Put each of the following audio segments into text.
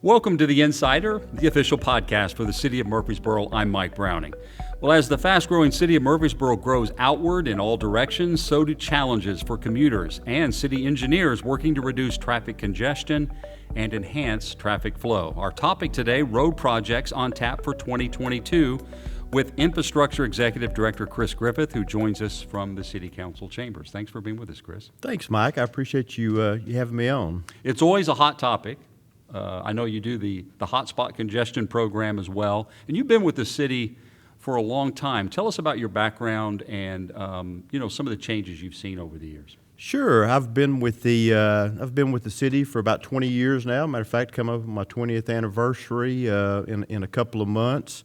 Welcome to The Insider, the official podcast for the City of Murfreesboro. I'm Mike Browning. Well, as the fast-growing City of Murfreesboro grows outward in all directions, so do challenges for commuters and city engineers working to reduce traffic congestion and enhance traffic flow. Our topic today, road projects on tap for 2022, with Infrastructure Executive Director Chris Griffith, who joins us from the City Council chambers. Thanks for being with us, Chris. Thanks, Mike. I appreciate you having me on. It's always a hot topic. I know you do the hotspot congestion program as well, and you've been with the city for a long time. Tell us about your background and some of the changes you've seen over the years. Sure, I've been with the city for about 20 years now. Matter of fact, come up with my 20th anniversary in a couple of months.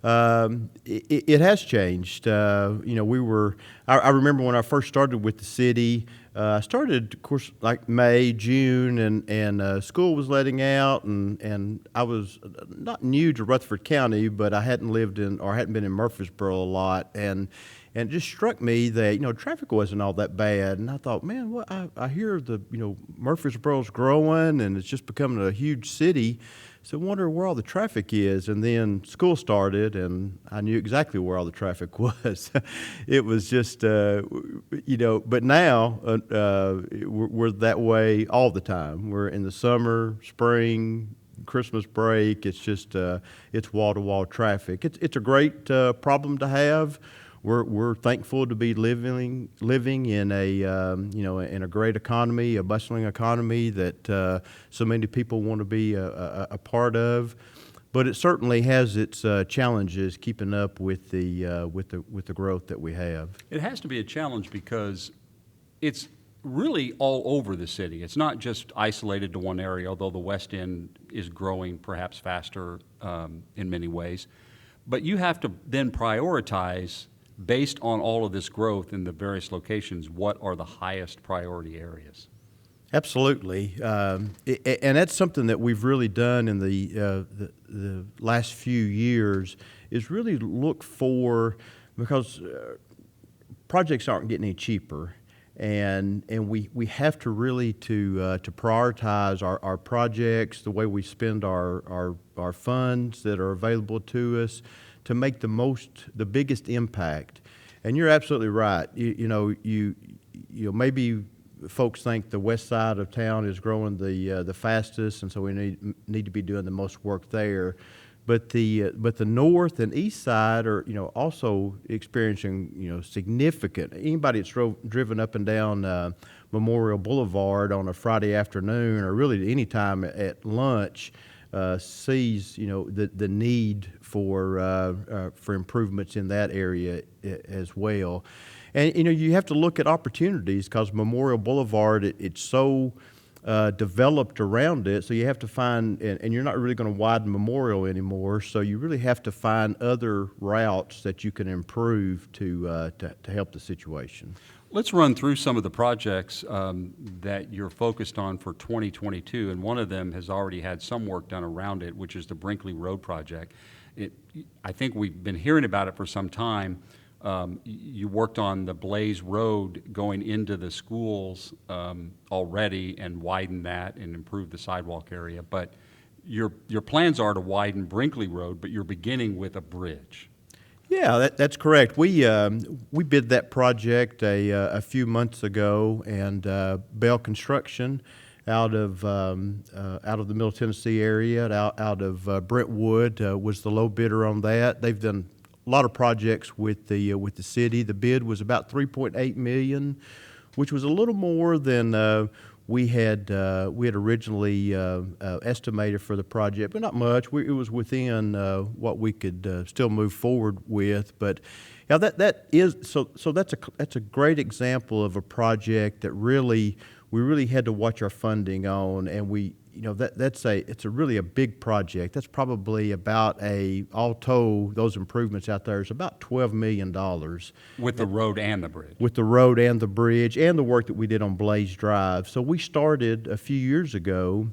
It has changed. I remember when I first started with the city. I started, of course, like May, June, and school was letting out, and I was not new to Rutherford County, but I hadn't been in Murfreesboro a lot, and it just struck me that traffic wasn't all that bad, and I thought, man, I hear Murfreesboro's growing and it's just becoming a huge city. So I wonder where all the traffic is, and then school started, and I knew exactly where all the traffic was. It was just, but now we're that way all the time. We're in the summer, spring, Christmas break. It's just it's wall-to-wall traffic. It's a great problem to have. We're thankful to be living in a great economy, a bustling economy that so many people want to be a part of. But it certainly has its challenges keeping up with the growth that we have. It has to be a challenge because it's really all over the city. It's not just isolated to one area, although the West End is growing perhaps faster in many ways. But you have to then prioritize, based on all of this growth in the various locations, what are the highest priority areas? Absolutely, and that's something that we've really done in the last few years, is really look for, because projects aren't getting any cheaper, and we have to really to prioritize our projects, the way we spend our funds that are available to us, to make the biggest impact. And you're absolutely right. Maybe folks think the west side of town is growing the fastest, and so we need to be doing the most work there. But the north and east side are also experiencing significant. Anybody that's driven up and down Memorial Boulevard on a Friday afternoon, or really any time at lunch, sees the need for improvements in that area as well. And you have to look at opportunities, because Memorial Boulevard, it's so developed around it, so you have to find, and you're not really going to widen Memorial anymore, so you really have to find other routes that you can improve to help the situation. Let's run through some of the projects that you're focused on for 2022, and one of them has already had some work done around it, which is the Brinkley Road project. I think we've been hearing about it for some time. You worked on the Blaze Road going into the schools already and widened that and improved the sidewalk area, but your plans are to widen Brinkley Road, but you're beginning with a bridge. Yeah, that's correct. We bid that project a few months ago, and Bell Construction out of the Middle Tennessee area, out of Brentwood, was the low bidder on that. They've done a lot of projects with the city. The bid was about $3.8 million, which was a little more than we had originally estimated for the project, but not much. It was within what we could still move forward with. But yeah, that's a great example of a project that we really had to watch our funding on, and it's really a big project. That's probably about all told, those improvements out there is about $12 million. With the road and the bridge. With the road and the bridge and the work that we did on Blaze Drive. So we started a few years ago,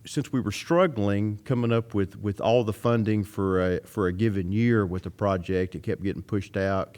since we were struggling coming up with all the funding for a given year with the project. It kept getting pushed out.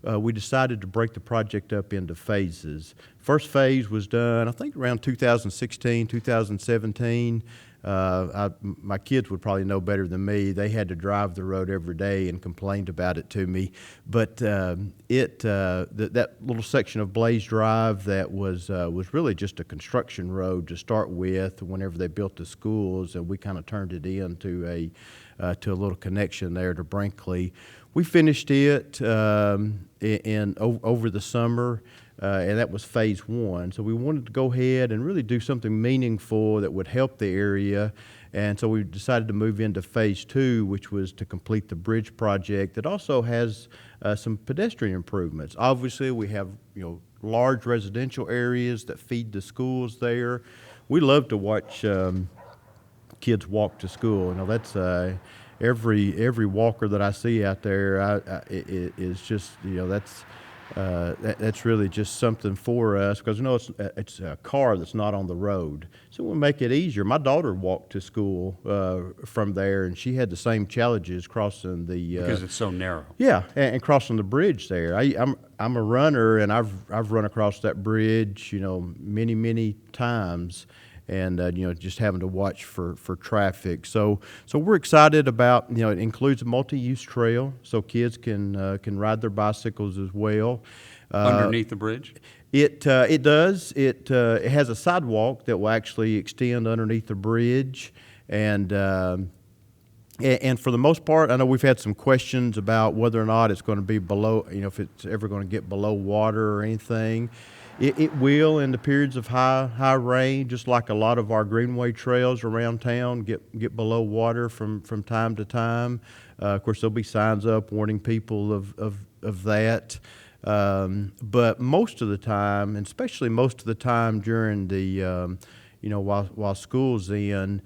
we decided to break the project up into phases. First phase was done, I think, around 2016, 2017. My kids would probably know better than me. They had to drive the road every day and complained about it to me. But that little section of Blaze Drive that was really just a construction road to start with whenever they built the schools, and we kind of turned it into to a little connection there to Brinkley. We finished it over the summer. And that was phase one. So we wanted to go ahead and really do something meaningful that would help the area. And so we decided to move into phase two, which was to complete the bridge project that also has some pedestrian improvements. Obviously, we have large residential areas that feed the schools there. We love to watch kids walk to school. That's every walker that I see out there is just that's really just something for us, because it's a car that's not on the road, so we'll make it easier. My daughter walked to school from there, and she had the same challenges crossing the because it's so narrow. Yeah, and crossing the bridge there. I'm a runner, and I've run across that bridge many times. And just having to watch for traffic. So we're excited about it includes a multi-use trail, so kids can ride their bicycles as well. Underneath the bridge? It does. It has a sidewalk that will actually extend underneath the bridge, and for the most part, I know we've had some questions about whether or not it's going to be below, if it's ever going to get below water or anything. It will in the periods of high rain, just like a lot of our greenway trails around town get below water from time to time. Of course, there'll be signs up warning people of that. But most of the time, and especially most of the time during the while school's in,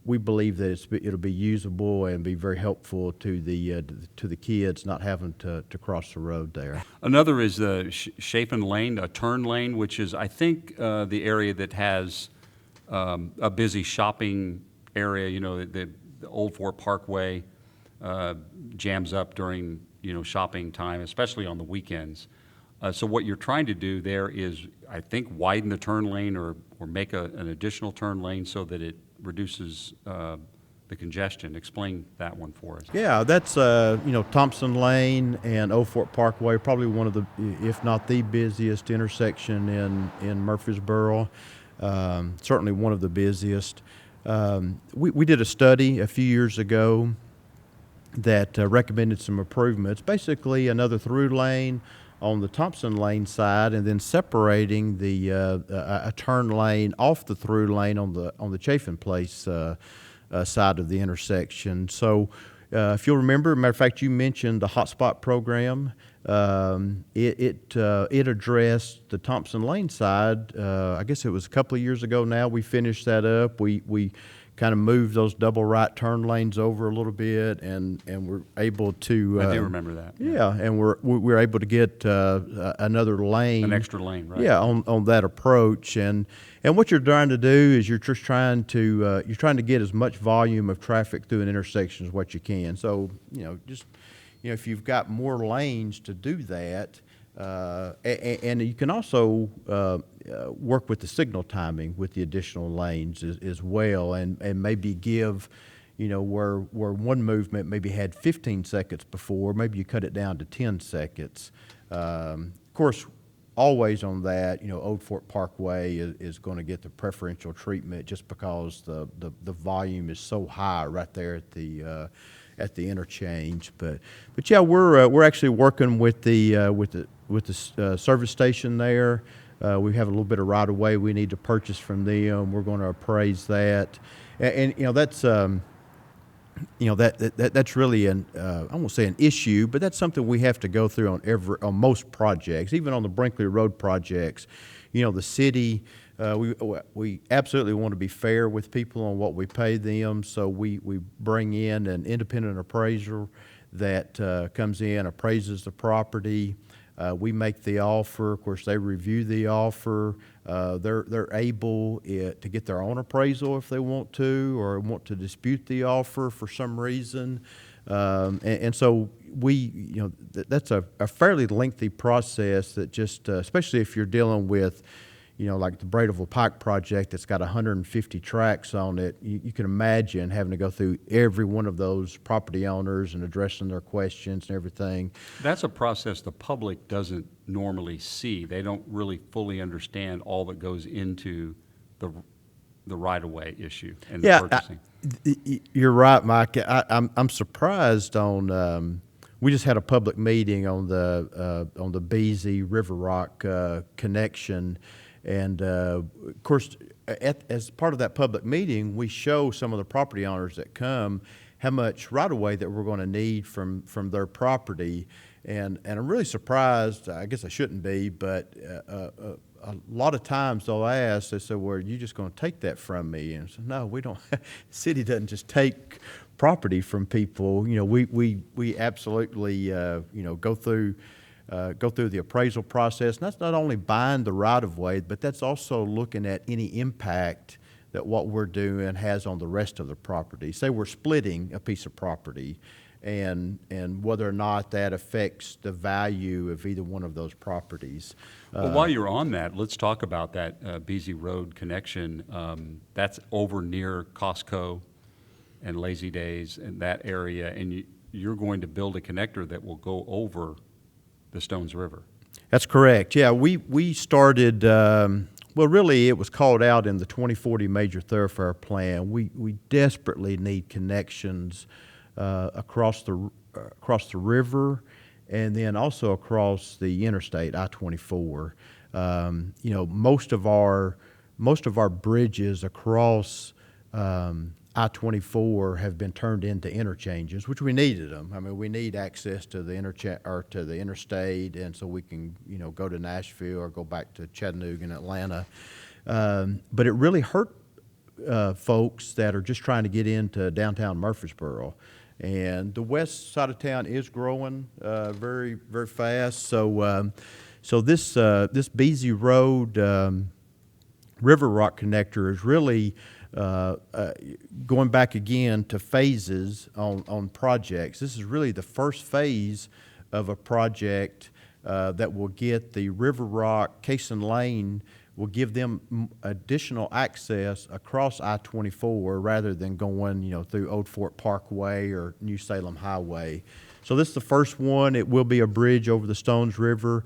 we believe that it'll be usable and be very helpful to the kids not having to cross the road there. Another is the Chaffin Lane, a turn lane, which is, I think, the area that has a busy shopping area. The Old Fort Parkway jams up during shopping time, especially on the weekends. So what you're trying to do there is, I think, widen the turn lane or make an additional turn lane so that it reduces the congestion. Explain that one for us. Yeah, that's Thompson Lane and Old Fort Parkway, probably one of the, if not the busiest intersection in Murfreesboro. Certainly one of the busiest. We did a study a few years ago that recommended some improvements. Basically, another through lane on the Thompson Lane side, and then separating a turn lane off the through lane on the Chaffin Place side of the intersection. So, if you'll remember, matter of fact, you mentioned the hotspot program. It addressed the Thompson Lane side. I guess it was a couple of years ago now. We finished that up. We kind of moved those double right turn lanes over a little bit, and we're able to. I do remember that. Yeah, and we're able to get another lane, an extra lane, right? Yeah, on that approach, and what you're trying to do is you're just trying to get as much volume of traffic through an intersection as what you can. So if you've got more lanes to do that. And you can also work with the signal timing with the additional lanes as well, and maybe give, where one movement maybe had 15 seconds before, maybe you cut it down to 10 seconds. Of course, always on that, Old Fort Parkway is going to get the preferential treatment just because the volume is so high right there at the interchange. But yeah, we're actually working with the service station there. We have a little bit of right of way we need to purchase from them. We're going to appraise that, and that's that's really I won't say an issue, but that's something we have to go through on most projects, even on the Brinkley Road projects. The city. We absolutely want to be fair with people on what we pay them, so we bring in an independent appraiser that comes in, appraises the property. We make the offer. Of course, they review the offer. They're able to get their own appraisal if they want to, or want to dispute the offer for some reason. And so that's a fairly lengthy process that just, especially if you're dealing with, like the Bradeville Pike project that's got 150 tracks on it, you can imagine having to go through every one of those property owners and addressing their questions and everything. That's a process the public doesn't normally see. They don't really fully understand all that goes into the right-of-way issue and the purchasing. You're right, Mike. I'm surprised on. We just had a public meeting on the Beasie River Rock connection, and of course, as part of that public meeting, we show some of the property owners that come how much right-of-way that we're going to need from their property, and I'm really surprised. I guess I shouldn't be, but a lot of times they'll ask, they say, well, are you just going to take that from me? And I said, no, we don't. The city doesn't just take property from people. We absolutely, go through the appraisal process. And that's not only buying the right-of-way, but that's also looking at any impact that what we're doing has on the rest of the property. Say we're splitting a piece of property, and whether or not that affects the value of either one of those properties. Well, while you're on that, let's talk about that Beasie Road connection. That's over near Costco and Lazy Days and that area, and you're going to build a connector that will go over the Stones River. That's correct. Yeah, we started. Well, really, it was called out in the 2040 Major Thoroughfare Plan. We desperately need connections across the river, and then also across the interstate I-24. Most of our bridges across I-24 have been turned into interchanges, which we needed them. I mean, we need access to the interstate, and so we can go to Nashville or go back to Chattanooga and Atlanta. But it really hurt folks that are just trying to get into downtown Murfreesboro. And the west side of town is growing very, very fast. So this Beasie Road River Rock connector is really going back again to phases on projects. This is really the first phase of a project that will get the River Rock, Cason Lane, will give them additional access across I-24 rather than going, through Old Fort Parkway or New Salem Highway. So this is the first one. It will be a bridge over the Stones River.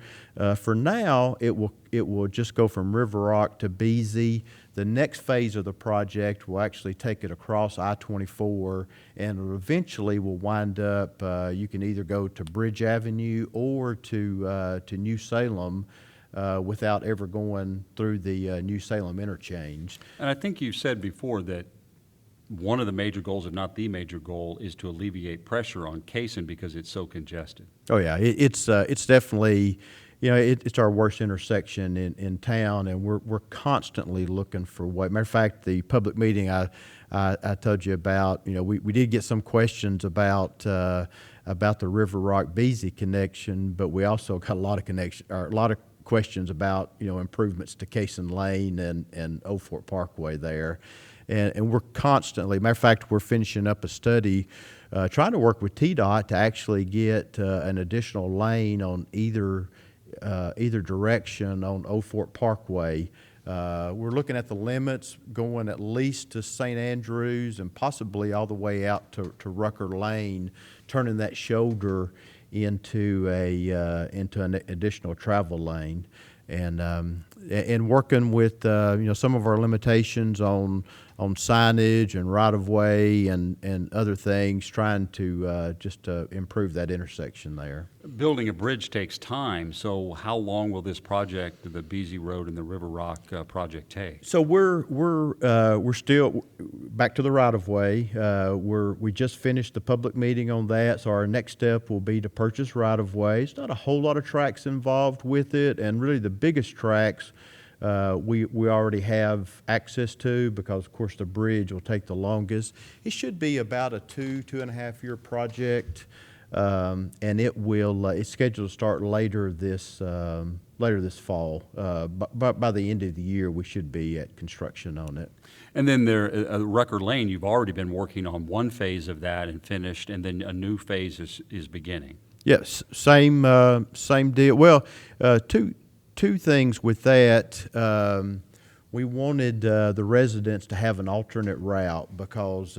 For now, it will just go from River Rock to Beasie. The next phase of the project will actually take it across I-24, and eventually will wind up. You can either go to Bridge Avenue or to New Salem. Without ever going through the New Salem interchange. And I think you said before that one of the major goals, if not the major goal, is to alleviate pressure on Cason because it's so congested. Oh yeah, it's definitely, it's our worst intersection in town, and we're constantly looking for ways. Matter of fact, the public meeting I told you about, we did get some questions about the River Rock Beasie connection, but we also got a lot of questions about improvements to Cason Lane and Old Fort Parkway there, and we're constantly. Matter of fact, we're finishing up a study, trying to work with TDOT to actually get an additional lane on either direction on Old Fort Parkway. We're looking at the limits going at least to St. Andrews and possibly all the way out to Rucker Lane, turning that shoulder into an additional travel lane, and working with some of our limitations on signage and right of way and other things, trying to just improve that intersection there. Building a bridge takes time, so how long will this project, the Beasie Road and the River Rock project, take? So we're still back to the right of way. We just finished the public meeting on that, so our next step will be to purchase right of way. It's not a whole lot of tracks involved with it, and really the biggest tracks we already have access to, because of course the bridge will take the longest. It should be about a 2.5 year project. and it's scheduled to start later this fall. But by the end of the year, we should be at construction on it. And then there, Rucker Lane, you've already been working on one phase of that and finished, and then a new phase is beginning. Yes, same deal. Well, two things with that. We wanted the residents to have an alternate route because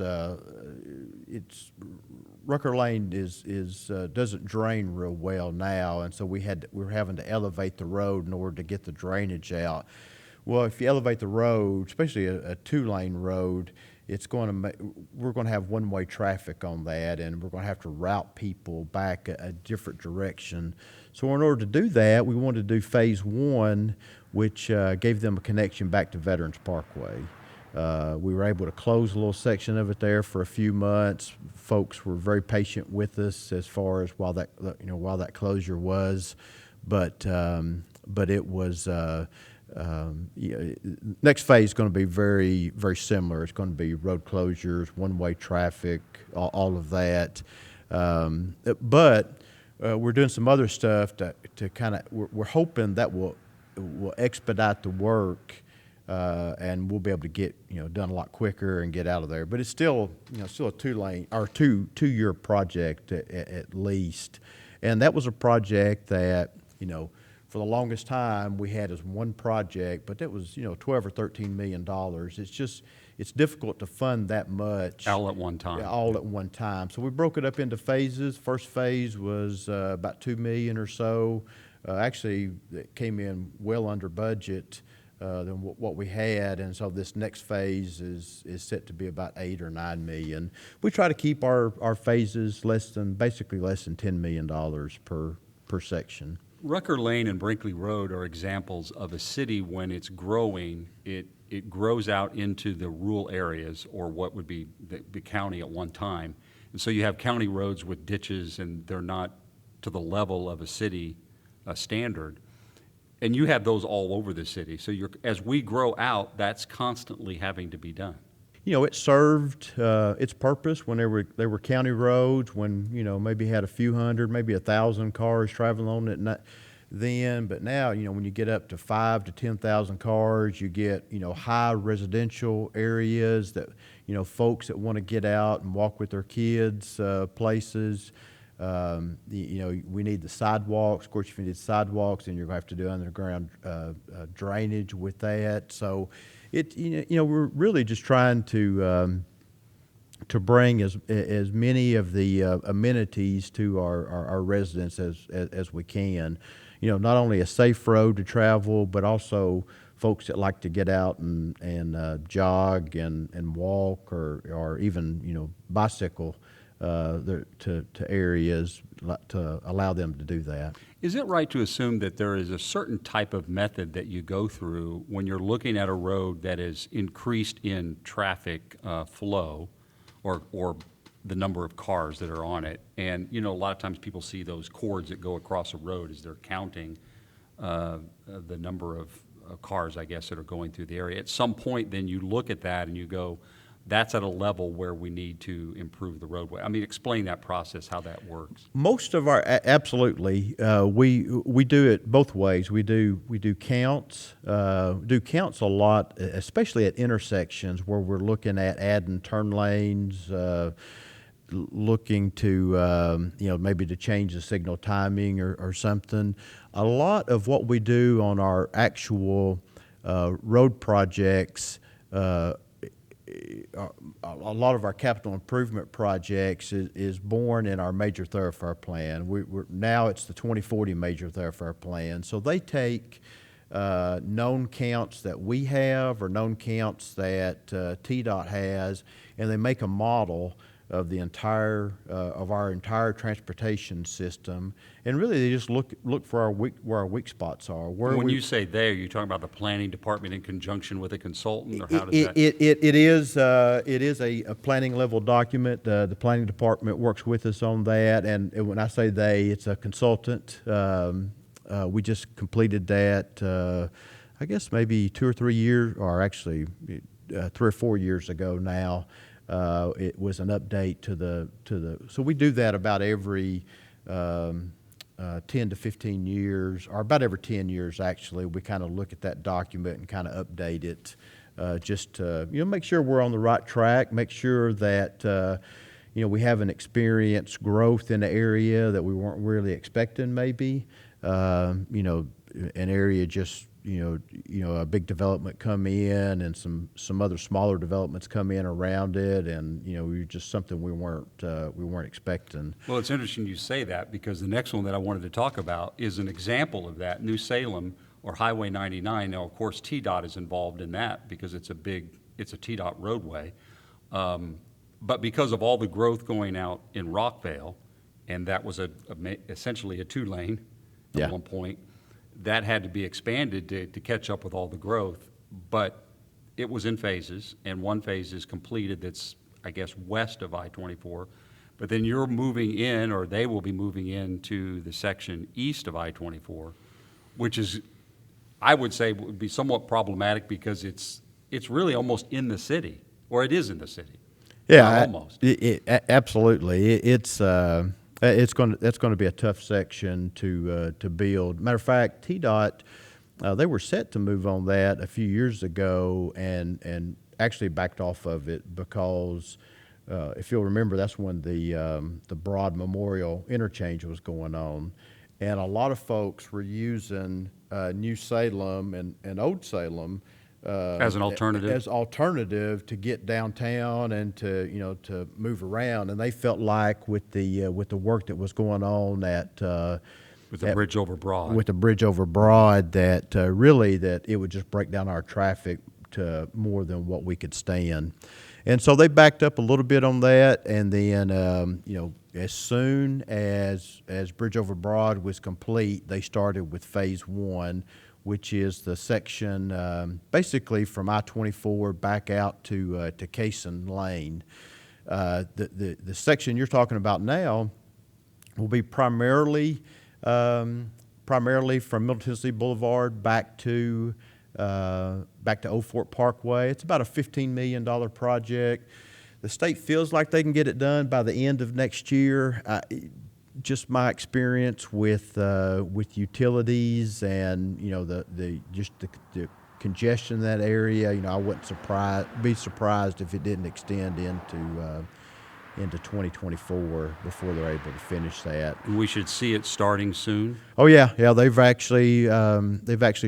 Rucker Lane doesn't drain real well now, and so we were having to elevate the road in order to get the drainage out. Well, if you elevate the road, especially a two-lane road, we're going to have one-way traffic on that, and we're going to have to route people back a different direction. So in order to do that, we wanted to do phase one, which gave them a connection back to Veterans Parkway. We were able to close a little section of it there for a few months. Folks were very patient with us as far as while that closure was, but it was. Next phase is going to be very, very similar. It's going to be road closures, one-way traffic, all of that. But we're doing some other stuff to kind of. We're hoping that will expedite the work, and we'll be able to get done a lot quicker and get out of there. But it's still a two-lane or two-year project at least, and that was a project that for the longest time we had as one project, but that was $12 or $13 million. It's difficult to fund that much All at one time. all at one time. So we broke it up into phases. First phase was about $2 million or so. Actually, it came in well under budget than what we had, and so this next phase is set to be about $8 or $9 million. We try to keep our phases basically less than $10 million per section. Rucker Lane and Brinkley Road are examples of a city when it's growing, it grows out into the rural areas, or what would be the county at one time. And so you have county roads with ditches, and they're not to the level of a city standard. And you have those all over the city. So as we grow out, that's constantly having to be done. It served its purpose when they were county roads, when maybe had a few hundred, maybe 1,000 cars traveling on it then. But now, when you get up to 5,000 to 10,000 cars, you get high residential areas that folks that want to get out and walk with their kids places. We need the sidewalks. Of course, if you need sidewalks, then you're going to have to do underground drainage with that. So we're really just trying to bring as many of the amenities to our residents as we can. Not only a safe road to travel, but also folks that like to get out and jog and walk or even bicycle to areas to allow them to do that. Is it right to assume that there is a certain type of method that you go through when you're looking at a road that is increased in traffic flow or the number of cars that are on it? And, a lot of times people see those cords that go across a road as they're counting the number of cars, I guess, that are going through the area. At some point, then you look at that and you go, that's at a level where we need to improve the roadway. I mean, explain that process, how that works. Most of absolutely, we do it both ways. We do counts, a lot, especially at intersections where we're looking at adding turn lanes, looking to maybe to change the signal timing or something. A lot of what we do on our actual road projects. A lot of our capital improvement projects is born in our major thoroughfare plan. Now it's the 2040 major thoroughfare plan. So they take known counts that we have or known counts that TDOT has, and they make a model of the our entire transportation system, and really they just look for where our weak spots are. When you say they, are you talking about the planning department in conjunction with a consultant, or how does that? It is a planning level document. The planning department works with us on that, and when I say they, it's a consultant. We just completed that, I guess maybe 2 or 3 years, or actually 3 or 4 years ago now. It was an update to the, so we do that about every 10 to 15 years, or about every 10 years, actually. We kind of look at that document and kind of update it, just to, make sure we're on the right track, make sure that, we haven't experienced growth in the area that we weren't really expecting, maybe. An area just, a big development come in and some other smaller developments come in around it, and, we were just something we weren't expecting. Well, it's interesting you say that, because the next one that I wanted to talk about is an example of that, New Salem, or Highway 99. Now, of course, TDOT is involved in that because it's a TDOT roadway. But because of all the growth going out in Rockvale, and that was essentially a 2-lane at one point, that had to be expanded to catch up with all the growth. But it was in phases, and one phase is completed that's, I guess, west of I-24. But then you're moving in, or they will be moving into the section east of I-24, which is, I would say, would be somewhat problematic because it's really almost in the city, or it is in the city. Yeah, almost. Absolutely. That's going to be a tough section to build. Matter of fact, TDOT, they were set to move on that a few years ago, and actually backed off of it because, if you'll remember, that's when the Broad Memorial interchange was going on, and a lot of folks were using New Salem and Old Salem as an alternative, to get downtown and to move around, and they felt like with the work that was going on with the bridge over Broad, that really that it would just break down our traffic to more than what we could stand, and so they backed up a little bit on that, and then as soon as Bridge over Broad was complete, they started with phase 1, which is the section basically from I-24 back out to Cason Lane. The section you're talking about now will be primarily from Middle Tennessee Boulevard back to Old Fort Parkway. It's about a $15 million project. The state feels like they can get it done by the end of next year. Just my experience with utilities and the congestion in that area, I wouldn't be surprised if it didn't extend into 2024 before they're able to finish that. And we should see it starting soon. Oh yeah. They've actually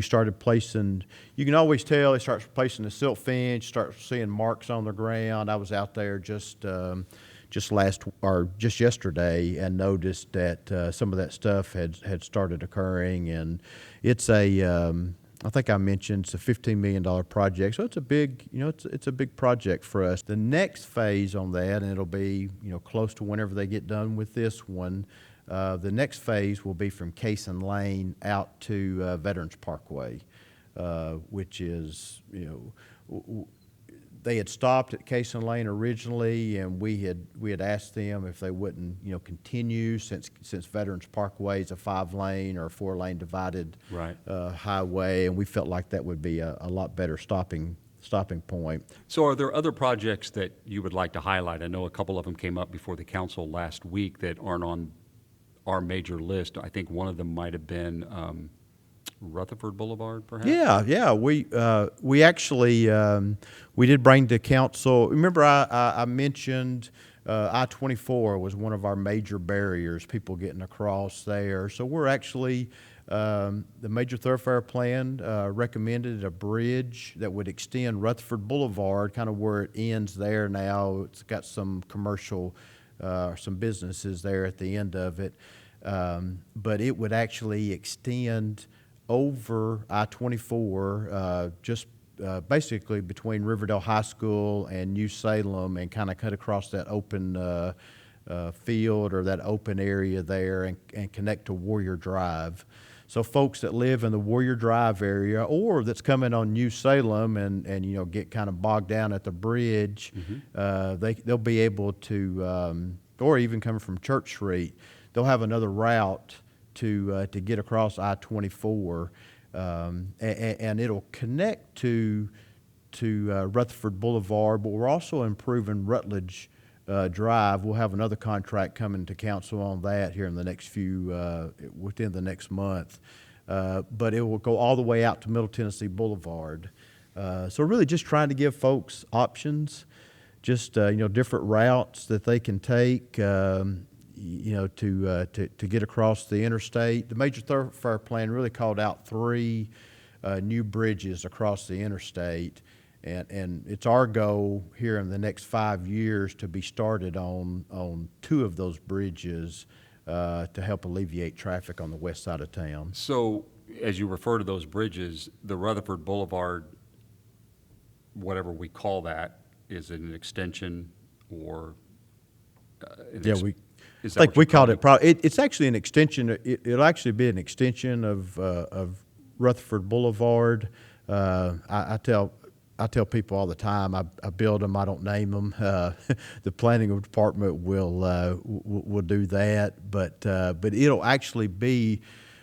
started placing. You can always tell they start placing the silt fence, start seeing marks on the ground. I was out there just yesterday and noticed that some of that stuff had started occurring, and it's I think I mentioned it's a $15 million project, so it's a big it's a big project for us. The next phase on that, and it'll be close to whenever they get done with this one. The next phase will be from Cason Lane out to Veterans Parkway, which is they had stopped at Cason Lane originally, and we had asked them if they wouldn't continue since Veterans Parkway is a 5-lane or a 4-lane divided highway, and we felt like that would be a lot better stopping point. So are there other projects that you would like to highlight? I know a couple of them came up before the council last week that aren't on our major list. I think one of them might have been Rutherford Blvd, perhaps? Yeah. We actually we did bring to council. Remember, I mentioned I-24 was one of our major barriers, people getting across there. So we're actually the major thoroughfare plan recommended a bridge that would extend Rutherford Blvd, kind of where it ends there now. It's got some commercial, some businesses there at the end of it, but it would actually extend over I-24, just basically between Riverdale High School and New Salem, and kind of cut across that open field or that open area there, and connect to Warrior Drive. So folks that live in the Warrior Drive area, or that's coming on New Salem and get kind of bogged down at the bridge, they'll be able to, or even coming from Church Street, they'll have another route to get across I-24, and it'll connect to Rutherford Boulevard, but we're also improving Rutledge Drive. We'll have another contract coming to council on that here in the next within the next month. But it will go all the way out to Middle Tennessee Boulevard. So really just trying to give folks options, just different routes that they can take, to get across the interstate. The major thoroughfare plan really called out 3 new bridges across the interstate, and it's our goal here in the next 5 years to be started on 2 of those bridges to help alleviate traffic on the west side of town. So as you refer to those bridges, the Rutherford Boulevard, whatever we call that, is it an extension or? It's like we called it. It's actually an extension. It'll actually be an extension of Rutherford Boulevard. I tell people all the time, I build them, I don't name them. The planning department will do that, but it'll actually be,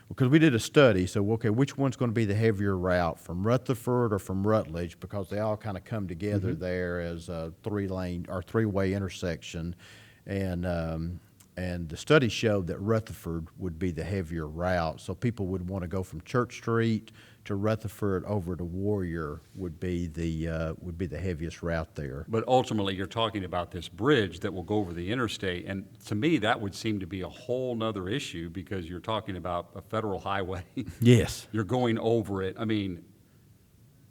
because we did a study, so okay, which one's going to be the heavier route, from Rutherford or from Rutledge, because they all kind of come together there as a 3-lane or 3-way intersection, and the study showed that Rutherford would be the heavier route, so people would want to go from Church Street to Rutherford over to Warrior would be the heaviest route there. But ultimately, you're talking about this bridge that will go over the interstate, and to me, that would seem to be a whole nother issue, because you're talking about a federal highway. Yes. You're going over it. I mean,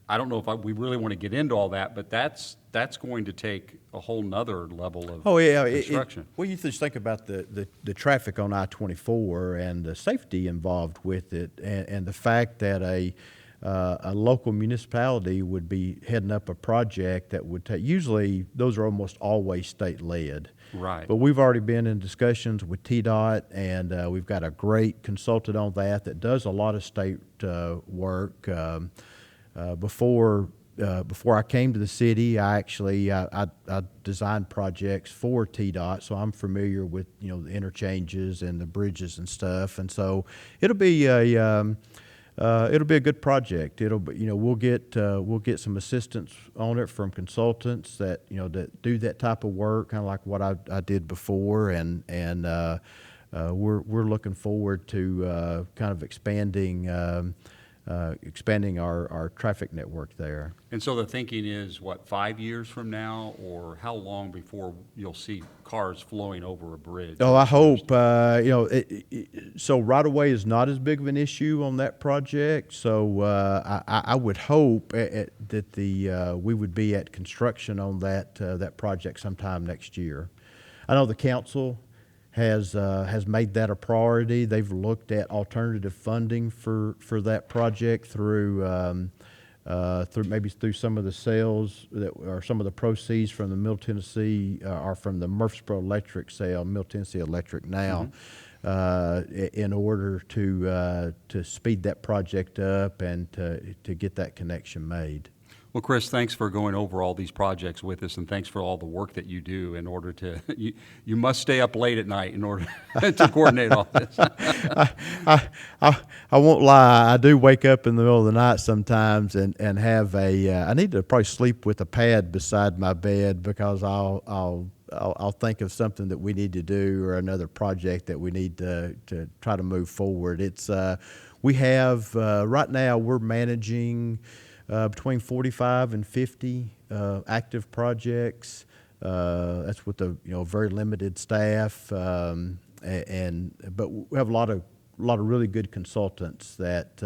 I don't know if we really want to get into all that, but that's going to take a whole nother level of construction. Well, you just think about the traffic on I-24 and the safety involved with it, and the fact that a local municipality would be heading up a project that would take, usually those are almost always state-led. Right. But we've already been in discussions with TDOT, and we've got a great consultant on that does a lot of state work. Before I came to the city, I designed projects for TDOT, so I'm familiar with the interchanges and the bridges and stuff, and so it'll be a good project. We'll get some assistance on it from consultants that that do that type of work, kind of like what I did before, and we're looking forward to kind of expanding our traffic network there. And so the thinking is, 5 years from now, or how long before you'll see cars flowing over a bridge? Oh, I hope. So right-of-way is not as big of an issue on that project. So I would hope that we would be at construction on that project sometime next year. I know the council has made that a priority. They've looked at alternative funding for that project through some of the sales or some of the proceeds from the Middle Tennessee or from the Murfreesboro Electric sale, Middle Tennessee Electric now, in order to speed that project up and to get that connection made. Well, Chris, thanks for going over all these projects with us, and thanks for all the work that you do in order to, you must stay up late at night in order to coordinate all this. I won't lie, I do wake up in the middle of the night sometimes and have I need to probably sleep with a pad beside my bed, because I'll think of something that we need to do or another project that we need to try to move forward. We have, right now we're managing between 45 and 50 active projects. That's with a very limited staff, but we have a lot of really good consultants that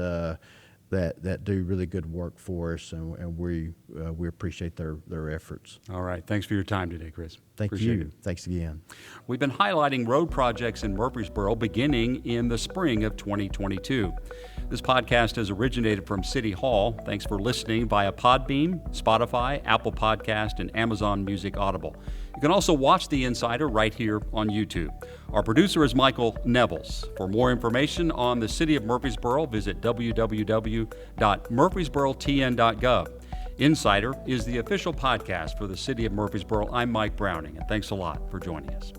do really good work for us, and we appreciate their efforts. All right, thanks for your time today, Chris. Thank Appreciate you. it. Thanks again. We've been highlighting road projects in Murfreesboro beginning in the spring of 2022. This podcast has originated from City Hall. Thanks for listening via Podbean, Spotify, Apple Podcast, and Amazon Music Audible. You can also watch The Insider right here on YouTube. Our producer is Michael Nevels. For more information on the City of Murfreesboro, visit www.murfreesborotn.gov. Insider is the official podcast for the City of Murfreesboro. I'm Mike Browning, and thanks a lot for joining us.